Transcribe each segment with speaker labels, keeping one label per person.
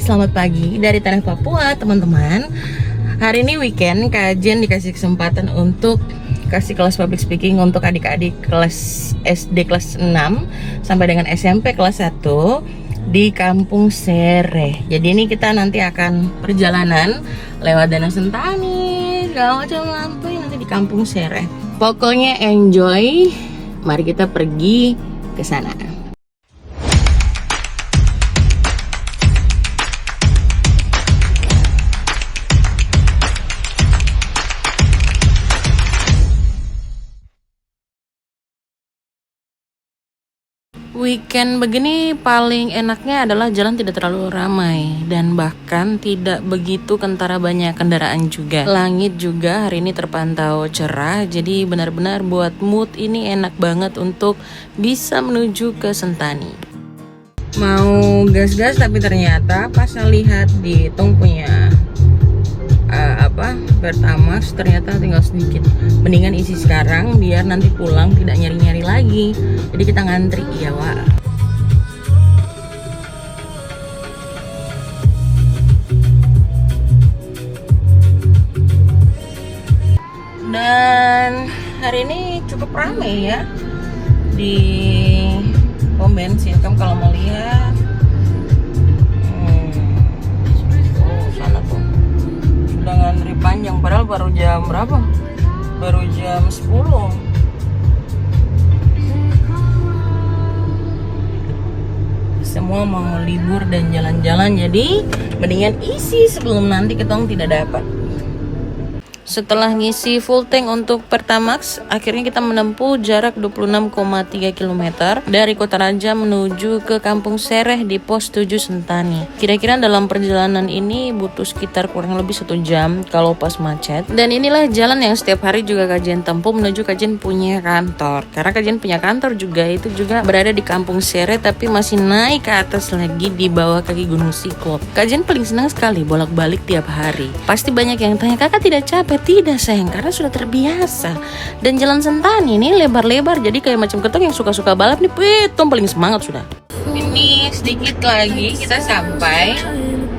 Speaker 1: selamat pagi dari Tanah Papua teman-teman. Hari ini weekend, Kak Jen dikasih kesempatan untuk kasih kelas public speaking untuk adik-adik kelas SD kelas 6 sampai dengan SMP kelas 1 di Kampung Sere. Jadi ini kita nanti akan perjalanan lewat Danau Sentani, segala macam lampu nanti di Kampung Sere. Pokoknya enjoy. Mari kita pergi ke sana. Weekend begini paling enaknya adalah jalan tidak terlalu ramai dan bahkan tidak begitu kentara banyak kendaraan juga. Langit juga hari ini terpantau cerah, jadi benar-benar buat mood ini enak banget untuk bisa menuju ke Sentani. Mau gas-gas tapi ternyata pas saya lihat di Tong punya Pertamax ternyata tinggal sedikit. Mendingan isi sekarang biar nanti pulang tidak nyari-nyari lagi. Jadi kita ngantri ya, Wak. Dan hari ini cukup ramai ya di pom bensin. Kamu kalau mau lihat sana tuh udah ngantri panjang, padahal baru jam berapa? Baru jam 10. Semua mau libur dan jalan-jalan, jadi mendingan isi sebelum nanti ketong tidak dapat. Setelah ngisi full tank untuk Pertamax, akhirnya kita menempuh jarak 26,3 km dari Kota Raja menuju ke Kampung Sereh di pos 7 Sentani. Kira-kira dalam perjalanan ini butuh sekitar kurang lebih 1 jam kalau pas macet. Dan inilah jalan yang setiap hari juga Kak Jen tempuh menuju Kak Jen punya kantor. Karena Kak Jen punya kantor juga itu juga berada di Kampung Sereh, tapi masih naik ke atas lagi di bawah kaki Gunung Siklop. Kak Jen paling senang sekali bolak-balik tiap hari. Pasti banyak yang tanya, kakak tidak capek? Tidak sayang, karena sudah terbiasa. Dan jalan Sentani ini lebar-lebar, jadi kayak macam ketong yang suka-suka balap nih, petong paling semangat sudah. Ini sedikit lagi kita sampai,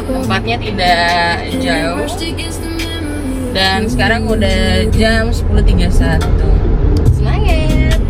Speaker 1: tempatnya tidak jauh. Dan sekarang udah jam 10.31. Semangat.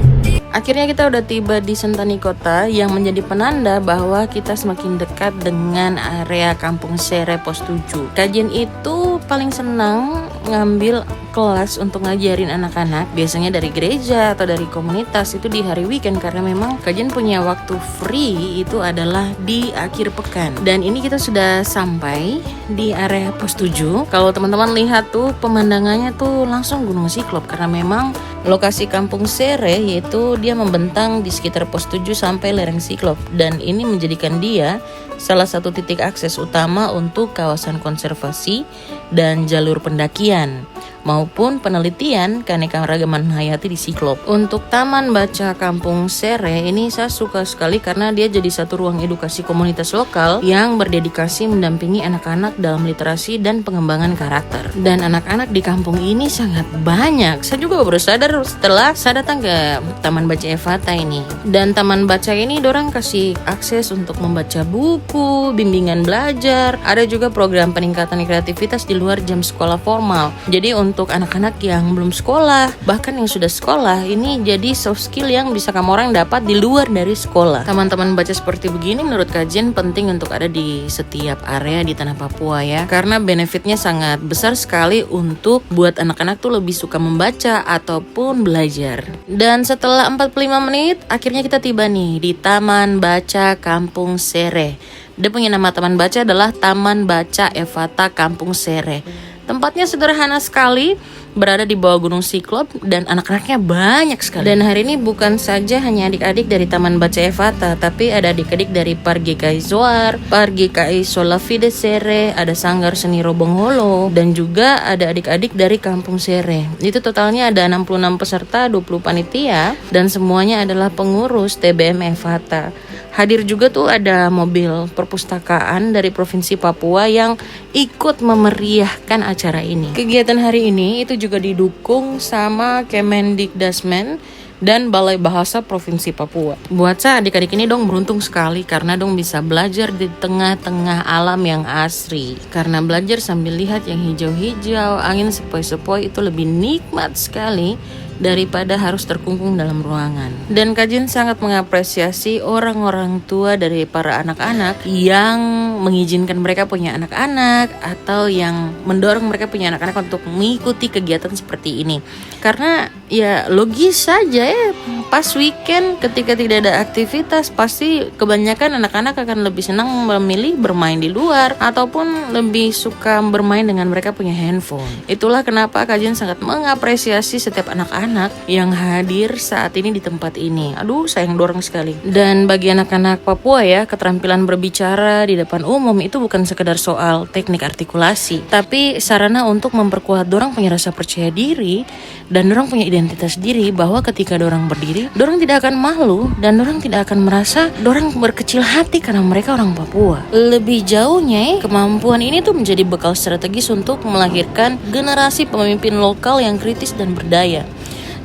Speaker 1: Akhirnya kita udah tiba di Sentani Kota yang menjadi penanda bahwa kita semakin dekat dengan area Kampung Sere pos 7. Kajian itu paling senang ngambil kelas untuk ngajarin anak-anak, biasanya dari gereja atau dari komunitas itu di hari weekend, karena memang kajian punya waktu free itu adalah di akhir pekan. Dan ini kita sudah sampai di area pos 7. Kalau teman-teman lihat tuh pemandangannya tuh langsung Gunung Siklop, karena memang lokasi Kampung Sere yaitu dia membentang di sekitar pos 7 sampai lereng Siklop, dan ini menjadikan dia salah satu titik akses utama untuk kawasan konservasi dan jalur pendakian maupun penelitian keanekaragaman hayati di Siklop. Untuk Taman Baca Kampung Sere ini saya suka sekali karena dia jadi satu ruang edukasi komunitas lokal yang berdedikasi mendampingi anak-anak dalam literasi dan pengembangan karakter. Dan anak-anak di kampung ini sangat banyak. Saya juga baru sadar setelah saya datang ke Taman Baca Evata ini. Dan Taman Baca ini dorang kasih akses untuk membaca buku, bimbingan belajar, ada juga program peningkatan kreativitas di luar jam sekolah formal. Jadi untuk anak-anak yang belum sekolah, bahkan yang sudah sekolah, ini jadi soft skill yang bisa kamu orang dapat di luar dari sekolah. Taman-taman baca seperti begini menurut kajian penting untuk ada di setiap area di Tanah Papua ya, karena benefitnya sangat besar sekali untuk buat anak-anak tuh lebih suka membaca ataupun belajar. Dan setelah 45 menit, akhirnya kita tiba nih di Taman Baca Kampung Sere. Dia punya nama taman baca adalah Taman Baca Evata Kampung Sere. Tempatnya sederhana sekali, berada di bawah Gunung Siklop dan anak-anaknya banyak sekali. Dan hari ini bukan saja hanya adik-adik dari Taman Baca Evata, tapi ada adik-adik dari Pargi Kai Zoar, Pargi Kai Solafide Sere, ada Sanggar Seni Robongholo, dan juga ada adik-adik dari Kampung Sere. Itu totalnya ada 66 peserta, 20 panitia, dan semuanya adalah pengurus TBM Evata. Hadir juga tuh ada mobil perpustakaan dari Provinsi Papua yang ikut memeriahkan acara ini. Kegiatan hari ini itu juga didukung sama Kemendikdasmen dan Balai Bahasa Provinsi Papua. Buat saya adik-adik ini dong beruntung sekali karena dong bisa belajar di tengah-tengah alam yang asri. Karena belajar sambil lihat yang hijau-hijau, angin sepoi-sepoi itu lebih nikmat sekali daripada harus terkungkung dalam ruangan. Dan Kak Jin sangat mengapresiasi orang-orang tua dari para anak-anak yang mengizinkan mereka punya anak-anak atau yang mendorong mereka punya anak-anak untuk mengikuti kegiatan seperti ini. Karena ya logis saja ya, pas weekend ketika tidak ada aktivitas pasti kebanyakan anak-anak akan lebih senang memilih bermain di luar ataupun lebih suka bermain dengan mereka punya handphone. Itulah kenapa Kak Jin sangat mengapresiasi setiap anak-anak yang hadir saat ini di tempat ini. Aduh, sayang dorong sekali. Dan bagi anak-anak Papua ya, keterampilan berbicara di depan umum itu bukan sekedar soal teknik artikulasi, tapi sarana untuk memperkuat dorang punya rasa percaya diri dan dorang punya identitas diri, bahwa ketika dorang berdiri, dorang tidak akan malu dan dorang tidak akan merasa dorang berkecil hati karena mereka orang Papua. Lebih jauhnya, kemampuan ini tuh menjadi bekal strategis untuk melahirkan generasi pemimpin lokal yang kritis dan berdaya.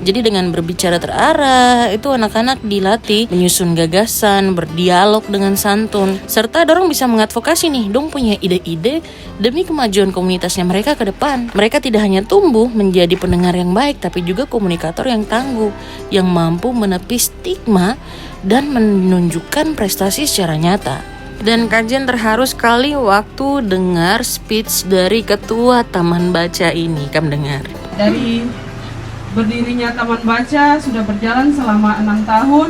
Speaker 1: Jadi dengan berbicara terarah, itu anak-anak dilatih menyusun gagasan, berdialog dengan santun, serta dorong bisa mengadvokasi nih, dong punya ide-ide demi kemajuan komunitasnya mereka ke depan. Mereka tidak hanya tumbuh menjadi pendengar yang baik, tapi juga komunikator yang tangguh, yang mampu menepis stigma dan menunjukkan prestasi secara nyata. Dan Kak Jin terharu sekali waktu dengar speech dari ketua Taman Baca ini. Kamu dengar?
Speaker 2: Dari berdirinya Taman Baca sudah berjalan selama 6 tahun,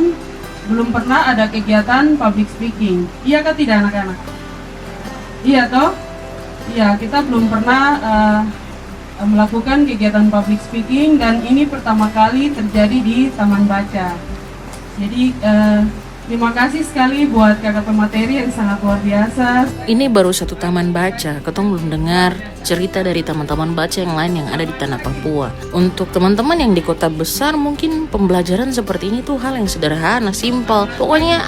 Speaker 2: belum pernah ada kegiatan public speaking. Iya kah tidak anak-anak? Iya toh? Iya, kita belum pernah melakukan kegiatan public speaking dan ini pertama kali terjadi di Taman Baca. Jadi terima kasih sekali buat kakak pemateri yang sangat luar biasa.
Speaker 1: Ini baru satu taman baca, ketong belum dengar cerita dari taman-taman baca yang lain yang ada di tanah Papua. Untuk teman-teman yang di kota besar, mungkin pembelajaran seperti ini tuh hal yang sederhana, simpel. Pokoknya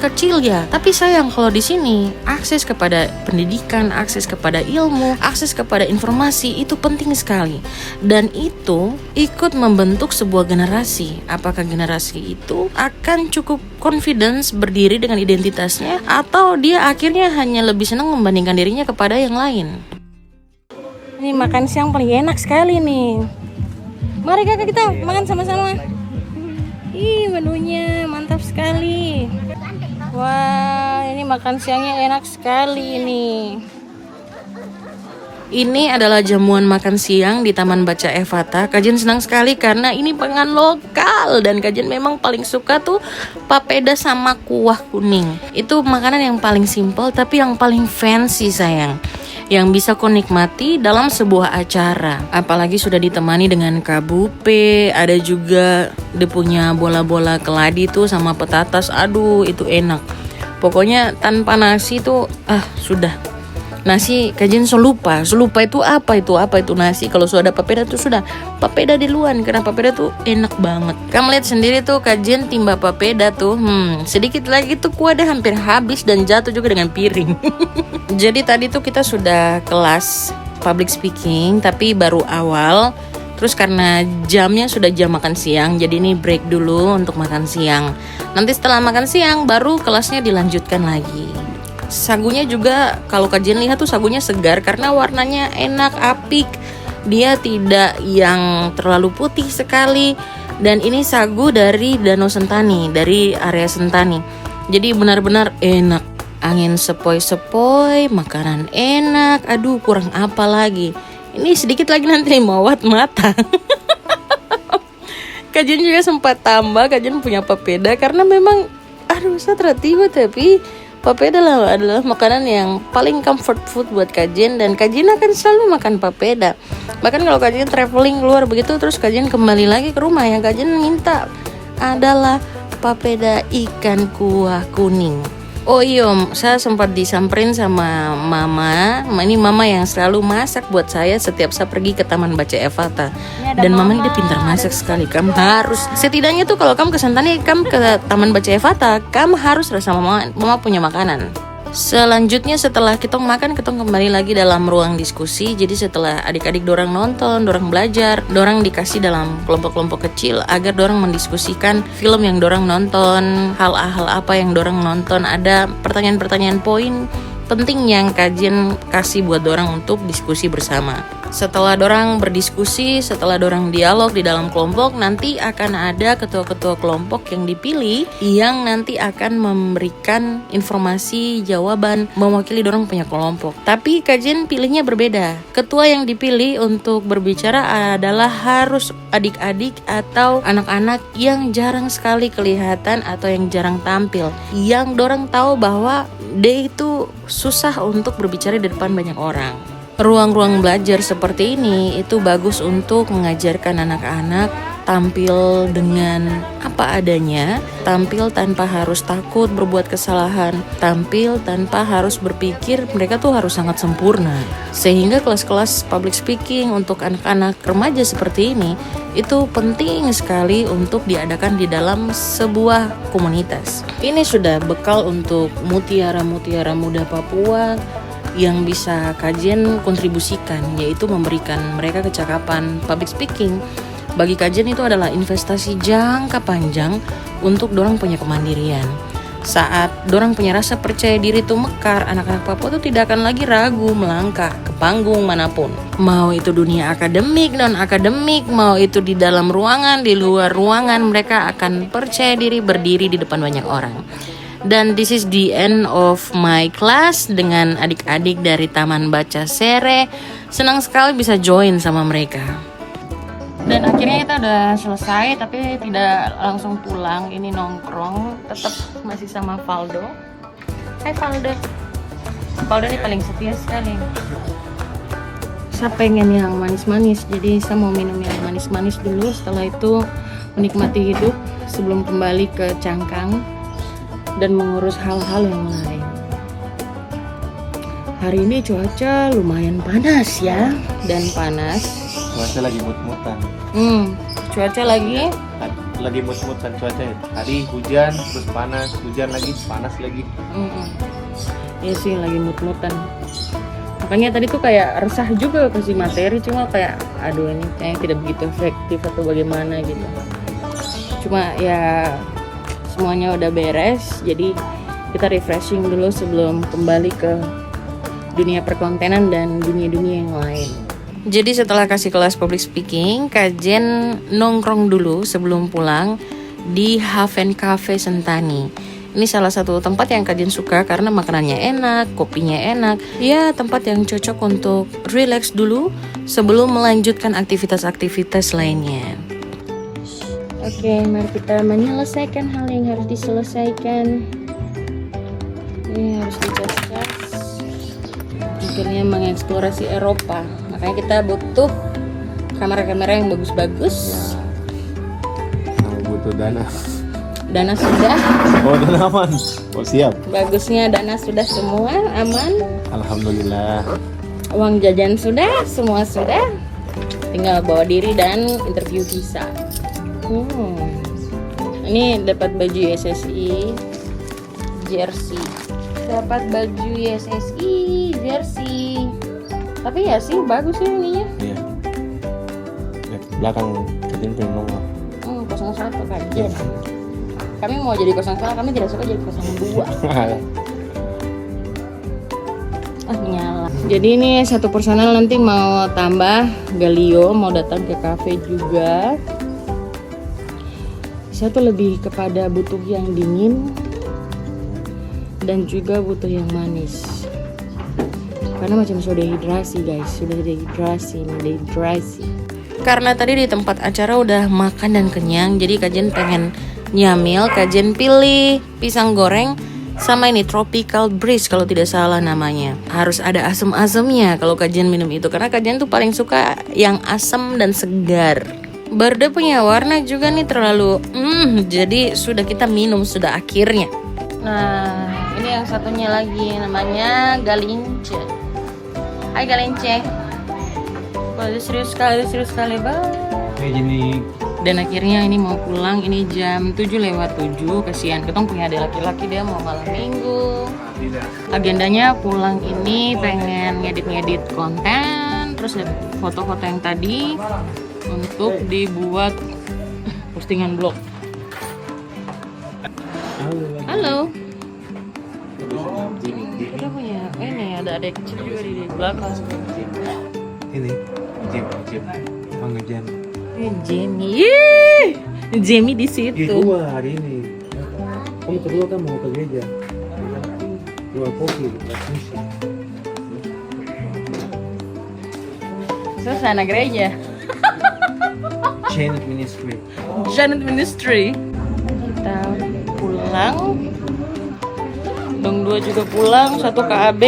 Speaker 1: kecil ya. Tapi sayang kalau di sini akses kepada pendidikan, akses kepada ilmu, akses kepada informasi itu penting sekali. Dan itu ikut membentuk sebuah generasi. Apakah generasi itu akan cukup confidence berdiri dengan identitasnya, atau dia akhirnya hanya lebih senang membandingkan dirinya kepada yang lain? Ini makan siang paling enak sekali nih. Mari kakak kita makan sama-sama. Ih, menunya mantap sekali. Wah, ini makan siangnya enak sekali nih. Ini adalah jamuan makan siang di Taman Baca Evata. Kak Jin senang sekali karena ini pangan lokal. Dan Kak Jin memang paling suka tuh papeda sama kuah kuning. Itu makanan yang paling simple tapi yang paling fancy sayang, yang bisa kau nikmati dalam sebuah acara. Apalagi sudah ditemani dengan kabupe, ada juga dia punya bola-bola keladi tuh sama petatas. Aduh, itu enak. Pokoknya tanpa nasi tuh sudah. Nasi Kak Jin selupa itu apa itu nasi. Kalau sudah ada papeda tuh sudah papeda duluan, karena papeda tuh enak banget. Kamu lihat sendiri tuh Kak Jin timba papeda tuh, sedikit lagi tuh kuah udah hampir habis dan jatuh juga dengan piring. Jadi tadi tuh kita sudah kelas public speaking tapi baru awal. Terus karena jamnya sudah jam makan siang, jadi ini break dulu untuk makan siang. Nanti setelah makan siang baru kelasnya dilanjutkan lagi. Sagunya juga kalau Kak Jin lihat tuh sagunya segar karena warnanya enak, apik. Dia tidak yang terlalu putih sekali. Dan ini sagu dari Danau Sentani, dari area Sentani. Jadi benar-benar enak. Angin sepoi-sepoi, makanan enak. Aduh, kurang apa lagi. Ini sedikit lagi nanti mawat mata. Kak Jin juga sempat tambah, Kak Jin punya papeda karena memang saya tertiba, tapi papeda adalah makanan yang paling comfort food buat Kak Jin, dan Kak Jin akan selalu makan papeda. Bahkan kalau Kak Jin traveling keluar begitu, terus Kak Jin kembali lagi ke rumah, yang Kak Jin minta adalah papeda ikan kuah kuning. Oh iya, saya sempat disamperin sama mama. Ini mama yang selalu masak buat saya setiap saya pergi ke Taman Baca Evata. Dan mama ini dia pintar masak sekali. Kamu harus, setidaknya tuh kalau kamu ke Sentani, kamu ke Taman Baca Evata, kamu harus rasa mama punya makanan. Selanjutnya setelah kita makan, kita kembali lagi dalam ruang diskusi. Jadi setelah adik-adik dorang nonton, dorang belajar, dorang dikasih dalam kelompok-kelompok kecil agar dorang mendiskusikan film yang dorang nonton, hal-hal apa yang dorang nonton. Ada pertanyaan-pertanyaan poin penting yang kajian kasih buat dorang untuk diskusi bersama. Setelah dorang berdiskusi, setelah dorang dialog di dalam kelompok, nanti akan ada ketua-ketua kelompok yang dipilih yang nanti akan memberikan informasi, jawaban, mewakili dorang punya kelompok. Tapi kajian pilihnya berbeda. Ketua yang dipilih untuk berbicara adalah harus adik-adik atau anak-anak yang jarang sekali kelihatan atau yang jarang tampil, yang dorang tahu bahwa dia itu susah untuk berbicara di depan banyak orang. Ruang-ruang belajar seperti ini itu bagus untuk mengajarkan anak-anak tampil dengan apa adanya, tampil tanpa harus takut berbuat kesalahan, tampil tanpa harus berpikir mereka tuh harus sangat sempurna. Sehingga kelas-kelas public speaking untuk anak-anak remaja seperti ini itu penting sekali untuk diadakan di dalam sebuah komunitas. Ini sudah bekal untuk mutiara-mutiara muda Papua yang bisa kajian kontribusikan, yaitu memberikan mereka kecakapan public speaking. Bagi kajian itu adalah investasi jangka panjang untuk dorang punya kemandirian. Saat dorang punya rasa percaya diri itu mekar, anak-anak Papua itu tidak akan lagi ragu melangkah ke panggung manapun. Mau itu dunia akademik, non-akademik, mau itu di dalam ruangan, di luar ruangan, mereka akan percaya diri berdiri di depan banyak orang. Dan this is the end of my class dengan adik-adik dari Taman Baca Sere. Senang sekali bisa join sama mereka. Dan akhirnya kita udah selesai, tapi tidak langsung pulang. Ini nongkrong, tetap masih sama Valdo. Hai Valdo. Valdo ini paling setia sekali. Saya pengen yang manis-manis, jadi saya mau minum yang manis-manis dulu. Setelah itu menikmati hidup sebelum kembali ke Cangkang dan mengurus hal-hal yang lain. Hari ini cuaca lumayan panas ya, dan panas.
Speaker 3: Cuaca lagi mut-mutan.
Speaker 1: Cuaca lagi
Speaker 3: Mut-mutan cuaca. Tadi hujan, terus panas, hujan lagi, panas lagi.
Speaker 1: Iya sih, lagi mut-mutan. Makanya tadi tuh kayak resah juga kasih materi, cuma kayak aduh ini kayaknya tidak begitu efektif atau bagaimana gitu. Cuma ya semuanya udah beres, jadi kita refreshing dulu sebelum kembali ke dunia perkontenan dan dunia-dunia yang lain. Jadi setelah kasih kelas public speaking, kajian nongkrong dulu sebelum pulang di Haven Cafe Sentani. Ini salah satu tempat yang kajian suka karena makanannya enak, kopinya enak. Ya, tempat yang cocok untuk relax dulu sebelum melanjutkan aktivitas-aktivitas lainnya. Oke, mari kita menyelesaikan hal yang harus diselesaikan. Ini harus dicas-cas. Akhirnya mengeksplorasi Eropa. Makanya kita butuh kamera-kamera yang bagus-bagus.
Speaker 3: Nah, butuh dana.
Speaker 1: Dana sudah.
Speaker 3: Oh, dana aman. Oh, siap.
Speaker 1: Bagusnya dana sudah semua aman.
Speaker 3: Alhamdulillah.
Speaker 1: Uang jajan sudah, semua sudah. Tinggal bawa diri dan interview visa. Ini dapat baju SSI jersey. Dapat baju SSI jersey. Tapi ya sih bagus sih ininya.
Speaker 3: Iya. Lihat belakang kajian punya nomor.
Speaker 1: 01 kajian. Kami mau jadi 01, kami tidak suka jadi 02. Menyala. Jadi ini satu personal nanti mau tambah Galio, mau datang ke cafe juga. Saya tuh lebih kepada butuh yang dingin dan juga butuh yang manis. Karena macam sudah dehidrasi guys, sudah dehidrasi. Karena tadi di tempat acara udah makan dan kenyang, jadi kajian pengen nyamil, kajian pilih pisang goreng sama ini tropical breeze kalau tidak salah namanya. Harus ada asam-asamnya kalau kajian minum itu, karena kajian tuh paling suka yang asam dan segar. Barda punya warna juga nih terlalu jadi sudah kita minum sudah akhirnya. Nah ini yang satunya lagi namanya Galince. Hai Galince. Wah serius sekali banget.
Speaker 3: Kayak gini.
Speaker 1: Dan akhirnya ini mau pulang, ini jam 7:07. Kasihan ketong punya adik laki-laki, dia mau malam minggu. Agendanya pulang ini pengen ngedit-ngedit konten, terus lihat foto-foto yang tadi untuk dibuat postingan blog. Halo. Kita punya ini ada adik kecil juga di belakang.
Speaker 3: Ini Jim pengajian.
Speaker 1: Jamie, Jamie di situ.
Speaker 3: Hari ini. Kamu kedua kan mau ke gereja. Jual kopi, musik.
Speaker 1: Suasana gereja.
Speaker 3: Janet Ministry.
Speaker 1: Janet Ministry. Kita pulang. Dong 2 juga pulang, 1 ke AB.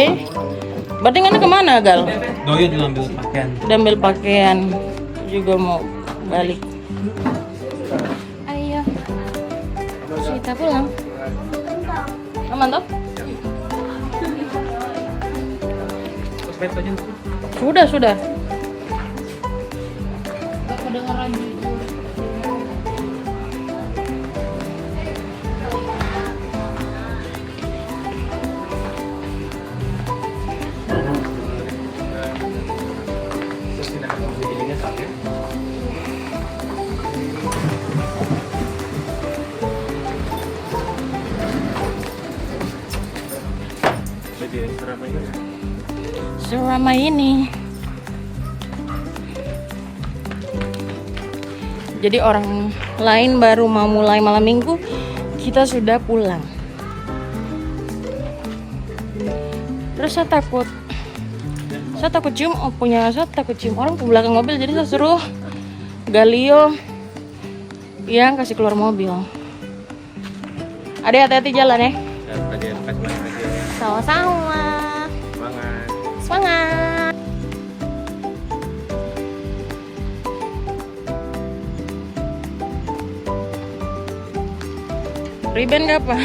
Speaker 1: Berarti ngana kemana, Gal?
Speaker 3: Doyo juga ambil pakaian.
Speaker 1: Udah ambil pakaian. Juga mau balik. Ayo. Kita pulang. Aman toh? Sudah. Seramai ini. Jadi orang lain baru mau mulai malam minggu, kita sudah pulang. Terus saya takut cium saya takut cium orang ke belakang mobil, jadi saya suruh Galio yang kasih keluar mobil. Adek, hati-hati jalan ya. Sama-sama. Semangat. Riben gak apa?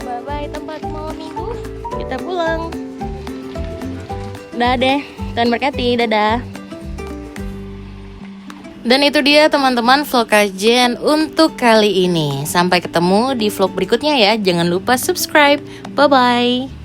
Speaker 1: Bye-bye tempat malam minggu. Kita pulang. Dadah, Tuhan berkati, dadah. Dan itu dia teman-teman vlog kajian untuk kali ini. Sampai ketemu di vlog berikutnya ya. Jangan lupa subscribe. Bye-bye.